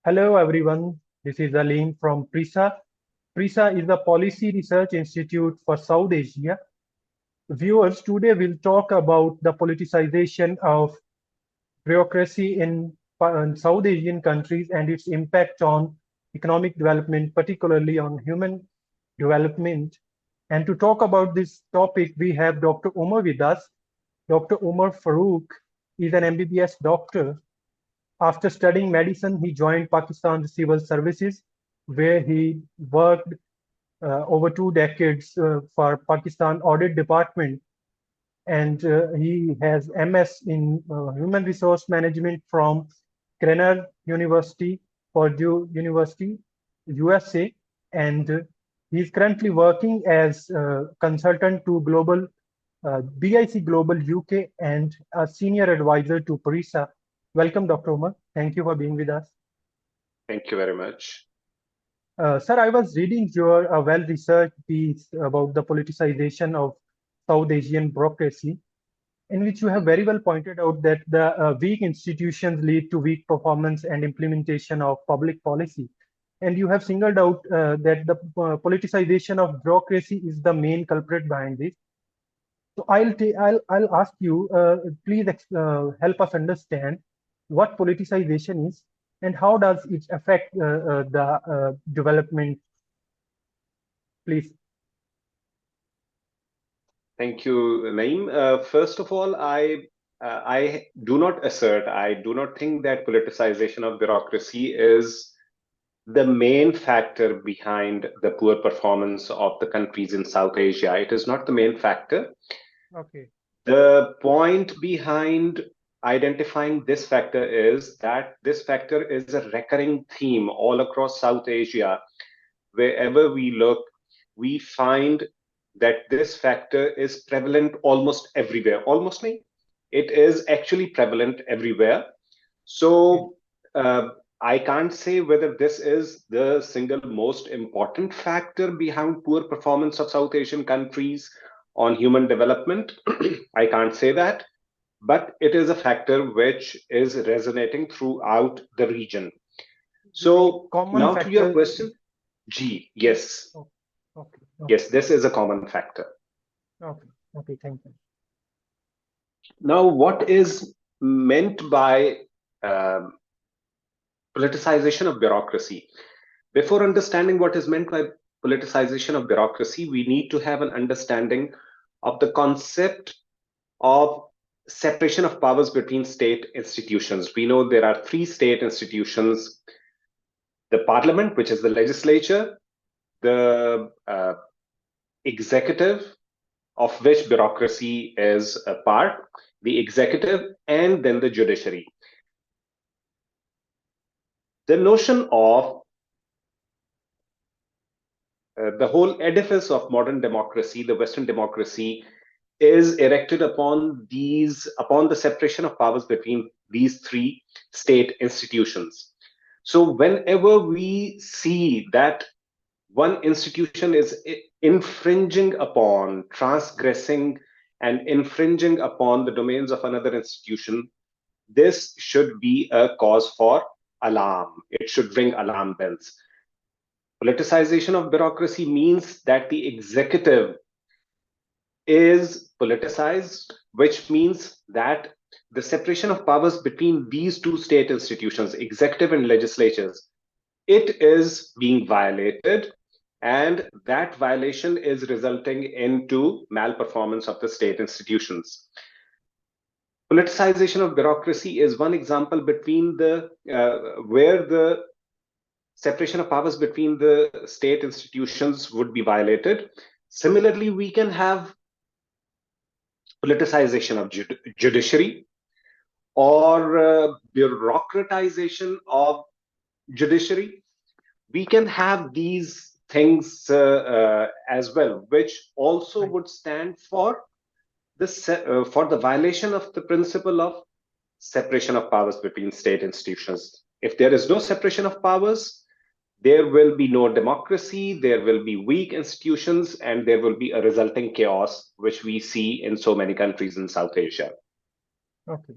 Hello everyone, this is Alim from PRISA. PRISA is the Policy Research Institute for South Asia. Viewers, today we'll talk about the politicization of bureaucracy in South Asian countries and its impact on economic development, particularly on human development. And to talk about this topic, we have Dr. Umar with us. Dr. Umar Farooq is an MBBS doctor. After studying medicine, he joined Pakistan Civil Services, where he worked over 2 decades for Pakistan Audit Department, and he has MS in Human Resource Management from Cornell University, Purdue University, USA, and he is currently working as consultant to Global BIC Global UK and a senior advisor to Parisa. Welcome, Dr. Umar. Thank you for being with us. Thank you very much. Sir, I was reading your well-researched piece about the politicization of South Asian bureaucracy, in which you have very well pointed out that the weak institutions lead to weak performance and implementation of public policy. And you have singled out that the politicization of bureaucracy is the main culprit behind this. So I'll ask you, please help us understand what politicization is and how does it affect the development, please. Thank you, Naeem. First of all, I do not assert, I do not think that politicization of bureaucracy is the main factor behind the poor performance of the countries in South Asia. It is not the main factor. Okay. The point behind identifying this factor is that this factor is a recurring theme all across South Asia. Wherever we look, we find that this factor is prevalent almost everywhere. Almost नहीं, it is actually prevalent everywhere. So I can't say whether this is the single most important factor behind poor performance of South Asian countries on human development. I can't say that, but it is a factor which is resonating throughout the region. So now to your question, G, yes. Okay. Okay. Yes, this is a common factor. Okay. Okay. Thank you. Now, what is meant by politicization of bureaucracy? Before understanding what is meant by politicization of bureaucracy, we need to have an understanding of the concept of separation of powers between state institutions. We know there are three state institutions: the parliament, which is the legislature, the executive, of which bureaucracy is a part, the executive, and then the judiciary. The notion of the whole edifice of modern democracy, the Western democracy, is erected upon the separation of powers between these three state institutions. So whenever we see that one institution is infringing upon, transgressing, and infringing upon the domains of another institution, this should be a cause for alarm. It should ring alarm bells. Politicization of bureaucracy means that the executive is politicized, which means that the separation of powers between these two state institutions, executive and legislatures, it is being violated, and that violation is resulting into malperformance of the state institutions. Politicization of bureaucracy is one example between where the separation of powers between the state institutions would be violated. Similarly, we can have politicization of judiciary or bureaucratization of judiciary. We can have these things as well, which also would stand for the violation of the principle of separation of powers between state institutions. If there is no separation of powers, there will be no democracy, there will be weak institutions, and there will be a resulting chaos, which we see in so many countries in South Asia. Okay.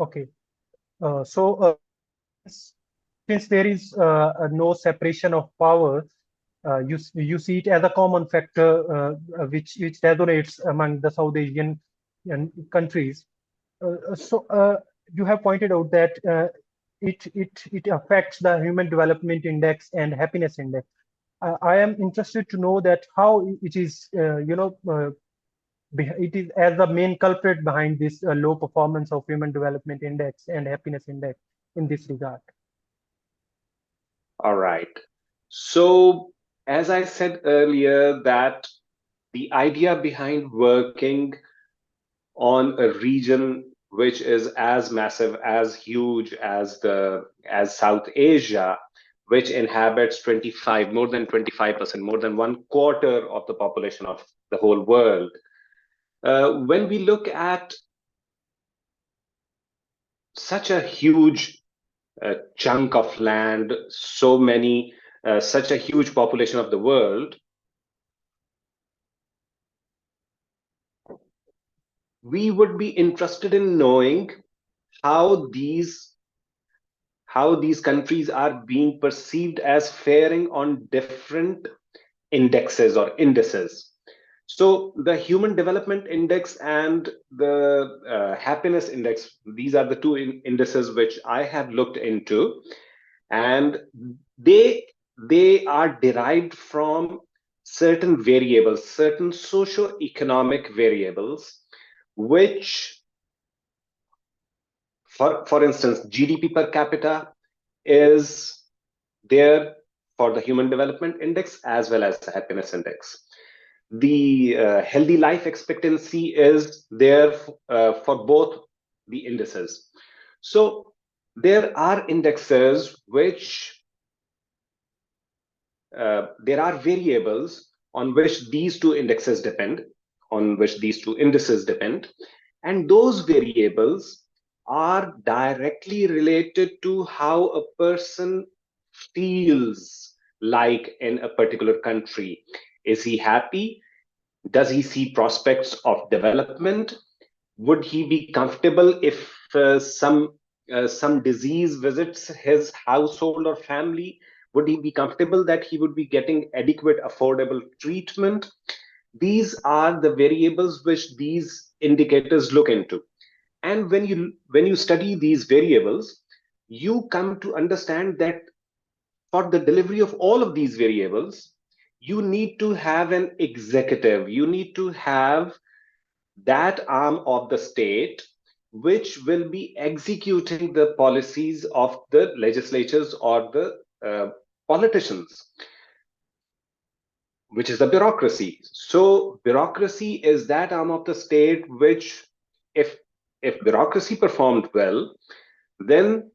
Okay. So since there is no separation of power, you see it as a common factor which resonates among the South Asian countries. So you have pointed out that it affects the Human Development Index and Happiness Index. I am interested to know that how it is, it is as the main culprit behind this low performance of Human Development Index and Happiness Index in this regard. All right. So, as I said earlier, that the idea behind working on a region which is as massive, as huge as South Asia, which inhabits more than 25%, more than one quarter of the population of the whole world. When we look at such a huge chunk of land, such a huge population of the world, we would be interested in knowing how these countries are being perceived as faring on different indexes or indices. So the Human Development Index and the Happiness Index, these are the two indices which I have looked into, and they are derived from certain variables, certain socio-economic variables, which, for instance, GDP per capita is there for the Human Development Index as well as the Happiness Index. The healthy life expectancy is there for both the indices. So there are indexes which there are variables on which these two indices depend, and those variables are directly related to how a person feels like in a particular country. Is he happy? Does he see prospects of development? Would he be comfortable if some disease visits his household or family? Would he be comfortable that he would be getting adequate, affordable treatment? These are the variables which these indicators look into. And when you study these variables, you come to understand that for the delivery of all of these variables, you need to have an executive. You need to have that arm of the state which will be executing the policies of the legislatures or the politicians, which is the bureaucracy. So bureaucracy is that arm of the state which, if bureaucracy performed well, then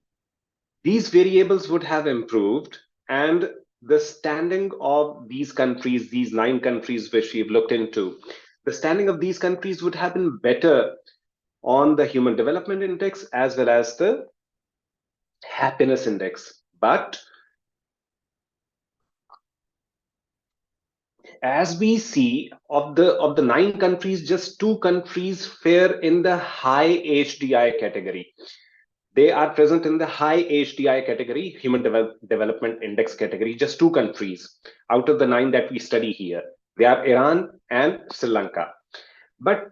these variables would have improved, and the standing of these countries, these 9 countries which we've looked into, the standing of these countries would have been better on the Human Development Index as well as the Happiness Index. But as we see, of the 9 countries, just 2 countries fare in the high HDI category. They are present in the high HDI category, Human Development Index category, just 2 countries out of the 9 that we study here. They are Iran and Sri Lanka. But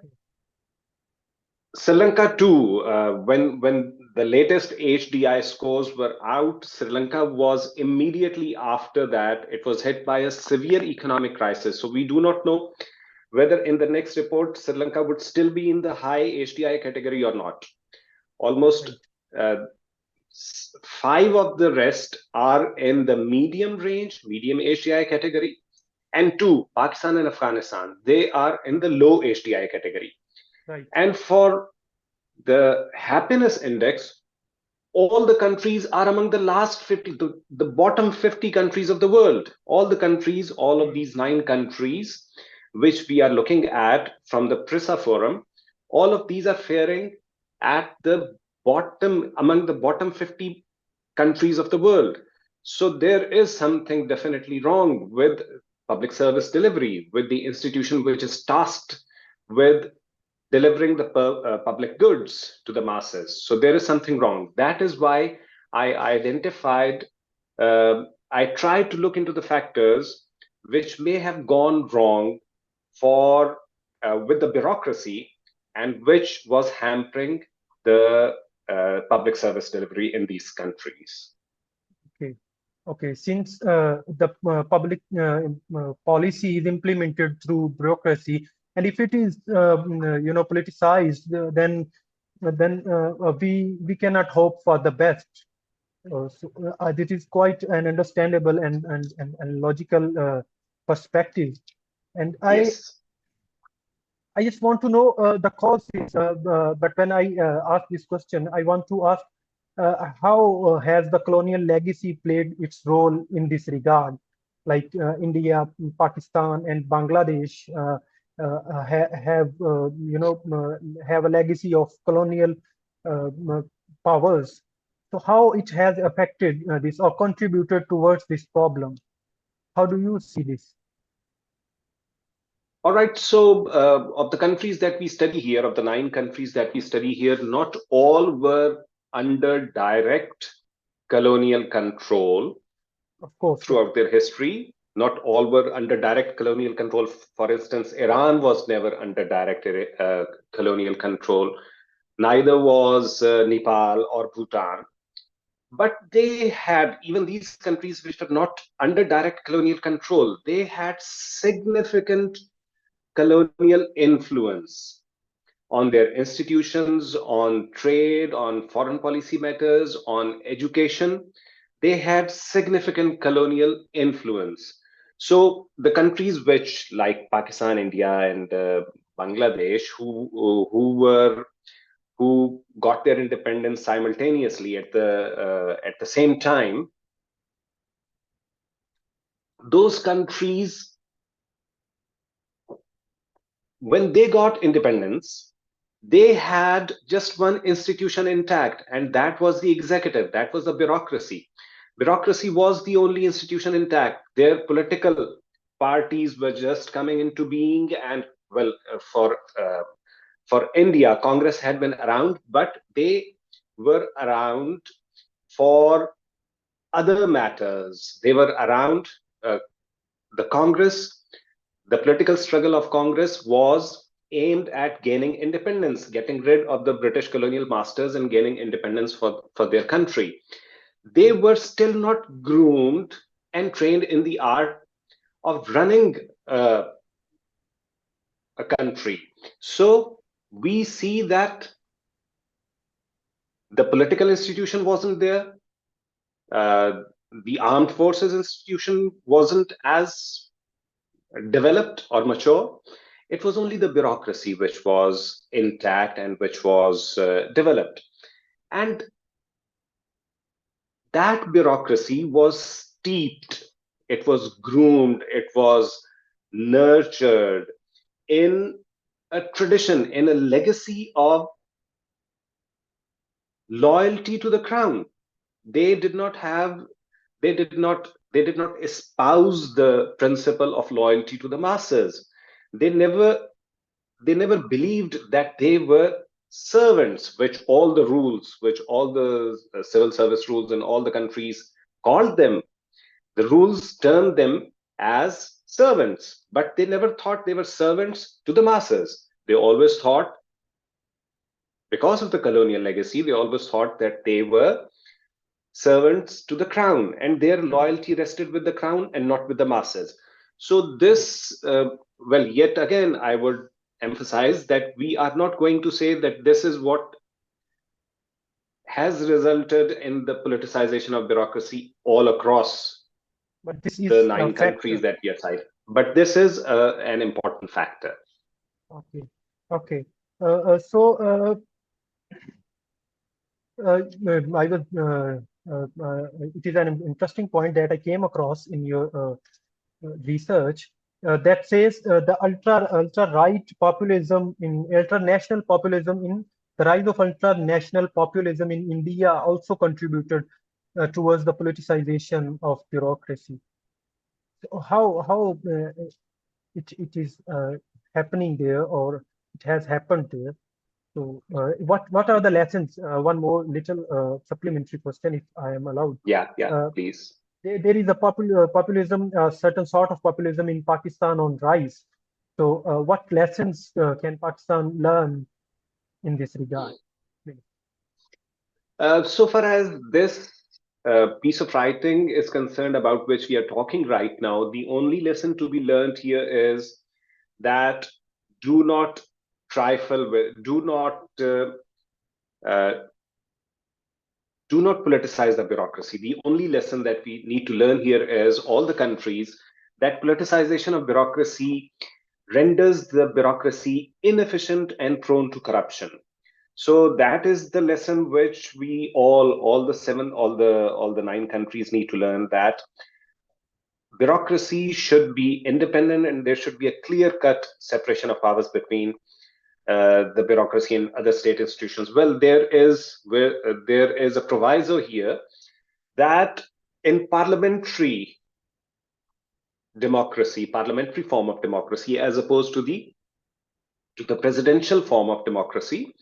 Sri Lanka too, when the latest HDI scores were out, Sri Lanka was immediately after that, it was hit by a severe economic crisis. So we do not know whether in the next report, Sri Lanka would still be in the high HDI category or not. Almost uh, 5 of the rest are in the medium range, medium HDI category, and 2, Pakistan and Afghanistan, they are in the low HDI category. Right. And for the happiness index, all the countries are among the last 50, the bottom 50 countries of the world. All the countries, all of these 9 countries, which we are looking at from the PRISA forum, all of these are faring at the bottom, among the bottom 50 countries of the world. So there is something definitely wrong with public service delivery, with the institution which is tasked with delivering the public goods to the masses. So there is something wrong. That is why I identified, I tried to look into the factors which may have gone wrong for with the bureaucracy and which was hampering the public service delivery in these countries. Okay. Okay. Since the public policy is implemented through bureaucracy, and if it is politicized, then we cannot hope for the best. This is quite an understandable and logical perspective. And Yes. I just want to know the causes. But when I ask this question, I want to ask how has the colonial legacy played its role in this regard? Like India, Pakistan, and Bangladesh have a legacy of colonial powers. So how it has affected this or contributed towards this problem? How do you see this? All right. So, of the countries that we study here, of the 9 countries that we study here, not all were under direct colonial control Of course, yeah. throughout their history. Not all were under direct colonial control. For instance, Iran was never under direct colonial control. Neither was Nepal or Bhutan. But they had, even these countries which were not under direct colonial control, they had significant colonial influence on their institutions, on trade, on foreign policy matters, on education. They had significant colonial influence. So the countries which, like Pakistan, India, and Bangladesh, who got their independence simultaneously at the same time, those countries, when they got independence, they had just one institution intact, and that was the executive, that was the bureaucracy. Bureaucracy was the only institution intact. Their political parties were just coming into being, and well, for India, Congress had been around, but they were around for other matters. They were around. The Congress, the political struggle of Congress was aimed at gaining independence, getting rid of the British colonial masters and gaining independence for their country. They were still not groomed and trained in the art of running a country. So we see that the political institution wasn't there. Uh, the armed forces institution wasn't as developed or mature. It was only the bureaucracy which was intact and which was developed. And that bureaucracy was steeped, it was groomed, it was nurtured in a tradition, in a legacy of loyalty to the crown. They did not have, they did not espouse the principle of loyalty to the masses. They never they never believed that they were servants, which all the rules, which all the civil service rules in all the countries called them. The rules termed them as servants, but they never thought they were servants to the masses. They always thought, because of the colonial legacy, they always thought that they were servants to the crown, and their loyalty rested with the crown and not with the masses. So this, well, yet again, I would emphasize that we are not going to say that this is what has resulted in the politicization of bureaucracy all across But this the is a 9 countries factor. that we are citing. But this is an important factor. Okay. Okay. So I was. It is an interesting point that I came across in your research that says the ultra right populism in ultranational populism in the rise of ultranational populism in India also contributed towards the politicization of bureaucracy. So how it is happening there, or it has happened there. So, what are the lessons? One more little supplementary question, if I am allowed. Yeah, Uh, please. there is a populism, certain sort of populism in Pakistan on rise. So, what lessons can Pakistan learn in this regard? So far as this piece of writing is concerned, about which we are talking right now, the only lesson to be learned here is that do not trifle with, uh, do not politicize the bureaucracy. The only lesson that we need to learn here is all the countries that politicization of bureaucracy renders the bureaucracy inefficient and prone to corruption. So that is the lesson which we all the seven, all the nine countries need to learn, that bureaucracy should be independent and there should be a clear-cut separation of powers between the bureaucracy and other state institutions. Well, there is a proviso here that in parliamentary form of democracy, as opposed to the presidential form of democracy,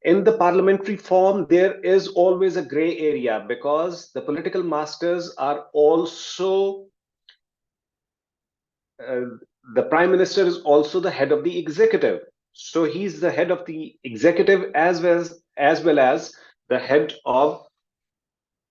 in the parliamentary form, there is always a gray area because the political masters are also uh, the prime minister is also the head of the executive. So he's the head of the executive as well as the head of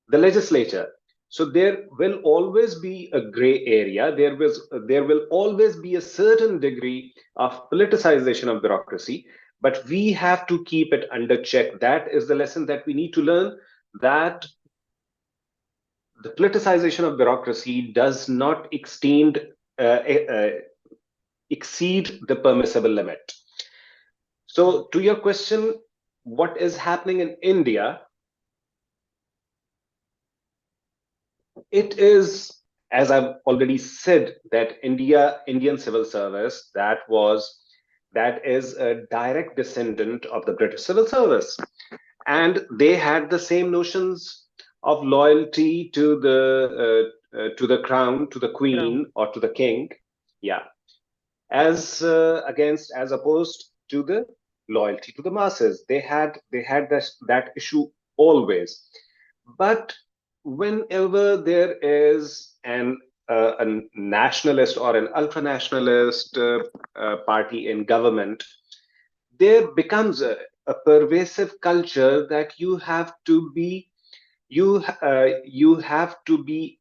the legislature. So there will always be a gray area. There will always be a certain degree of politicization of bureaucracy, but we have to keep it under check. That is the lesson that we need to learn, that the politicization of bureaucracy does not exceed the permissible limit. So, to your question, what is happening in India? It is, as I've already said, that Indian civil service that is a direct descendant of the British civil service, and they had the same notions of loyalty to the crown, to the Crown. queen, or to the king. Yeah, as opposed to the loyalty to the masses. They had that issue always. But whenever there is a nationalist or an ultranationalist party in government, there becomes a pervasive culture that you have to be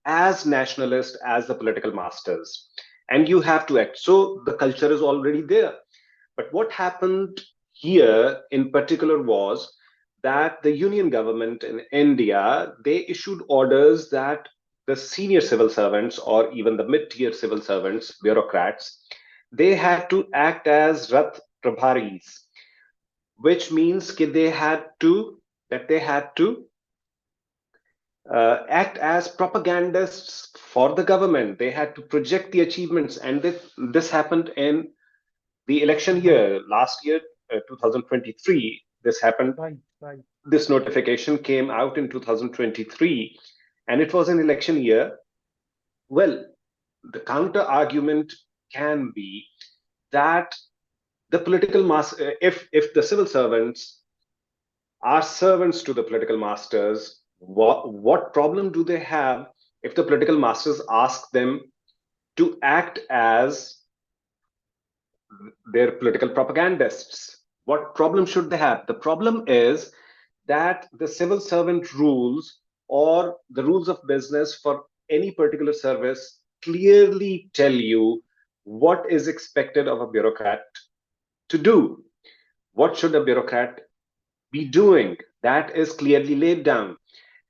as nationalist as the political masters, and you have to act. So the culture is already there. But what happened here in particular was that the union government in India, they issued orders that the senior civil servants or even the mid-tier civil servants, bureaucrats, they had to act as Rath Prabharis, which means they had to act as propagandists for the government. They had to project the achievements, and this happened in the election Right, year last year, 2023. This happened. right, right. This notification came out in 2023, and it was an election year. Well, the counter argument can be that the political mass, if the civil servants are servants to the political masters, what problem do they have if the political masters ask them to act as their political propagandists? What problem should they have? The problem is that the civil servant rules or the rules of business for any particular service clearly tell you what is expected of a bureaucrat to do. What should a bureaucrat be doing? That is clearly laid down.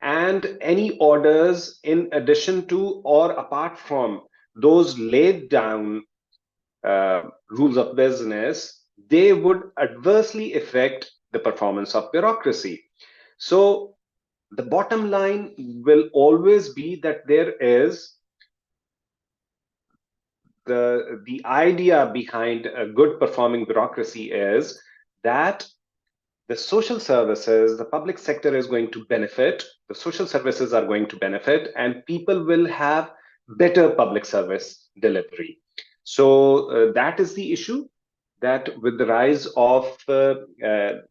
And any orders in addition to or apart from those laid down rules of business, they would adversely affect the performance of bureaucracy. So the bottom line will always be that there is the idea behind a good performing bureaucracy is that the social services, the public sector is going to benefit, the social services are going to benefit, and people will have better public service delivery. So that is the issue. that with the rise of the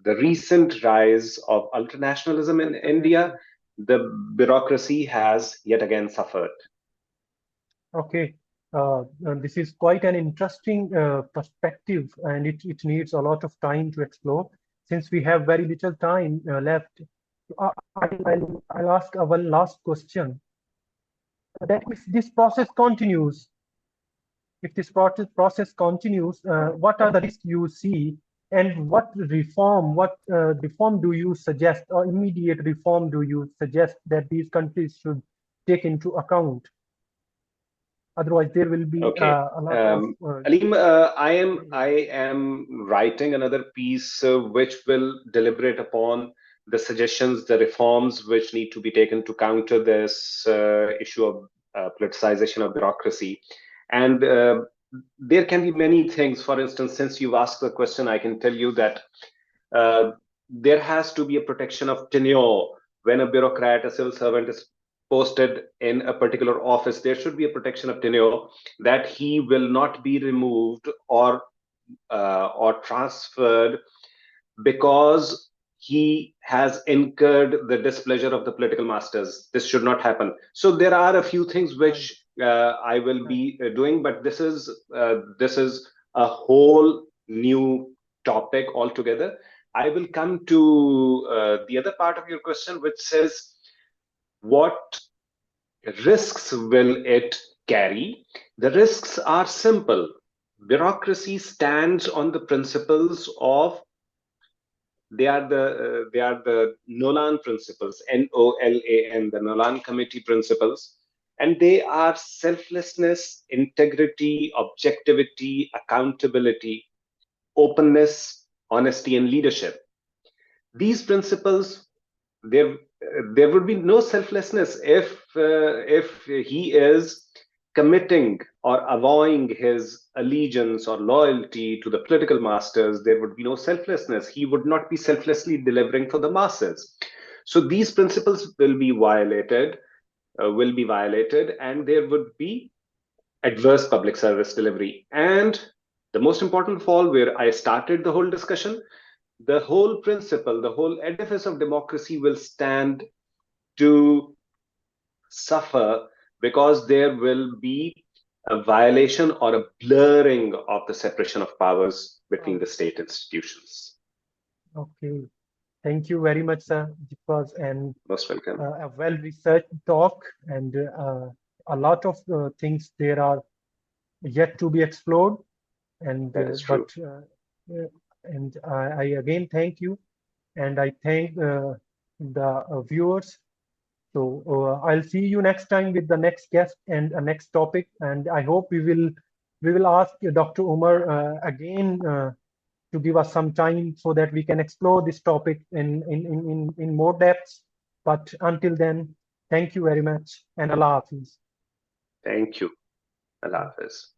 recent rise of ultranationalism in India, the bureaucracy has yet again suffered. Okay, this is quite an interesting perspective, and it needs a lot of time to explore. Since we have very little time left, I'll ask one last question. That if this process continues, what are the risks you see, and what reform do you suggest, or immediate reform do you suggest that these countries should take into account? Otherwise, there will be Okay. a lot of Aleem, I am writing another piece which will deliberate upon the suggestions, the reforms which need to be taken to counter this issue of politicization of bureaucracy. And there can be many things. For instance, since you've asked the question, I can tell you that uh, there has to be a protection of tenure when a bureaucrat, a civil servant is posted in a particular office. There should be a protection of tenure that he will not be removed or transferred because he has incurred the displeasure of the political masters. This should not happen. So there are a few things right, which I will right. be doing, but this is a whole new topic altogether. I will come to the other part of your question, which says what risks will it carry? The risks are simple. Bureaucracy stands on the principles of they are the Nolan principles, NOLAN, the Nolan Committee principles, and they are selflessness, integrity, objectivity, accountability, openness, honesty, and leadership. These principles, there there would be no selflessness if he is committing or avowing his allegiance or loyalty to the political masters. There would be no selflessness. He would not be selflessly delivering for the masses. So these principles will be violated, and there would be adverse public service delivery. And the most important of all, where I started the whole discussion, the whole principle, the whole edifice of democracy will stand to suffer because there will be a violation or a blurring of the separation of powers between Oh, the state institutions. okay. Thank you very much, sir. It was Most welcome. a well-researched talk, and a lot of things there are yet to be explored. And That is but true. uh, and I again thank you, and I thank the viewers. So I'll see you next time with the next guest and a next topic. And I hope we will ask Dr. Umar again to give us some time so that we can explore this topic in more depth. But until then, thank you very much, and Allah Hafiz. Thank you. Allah Hafiz.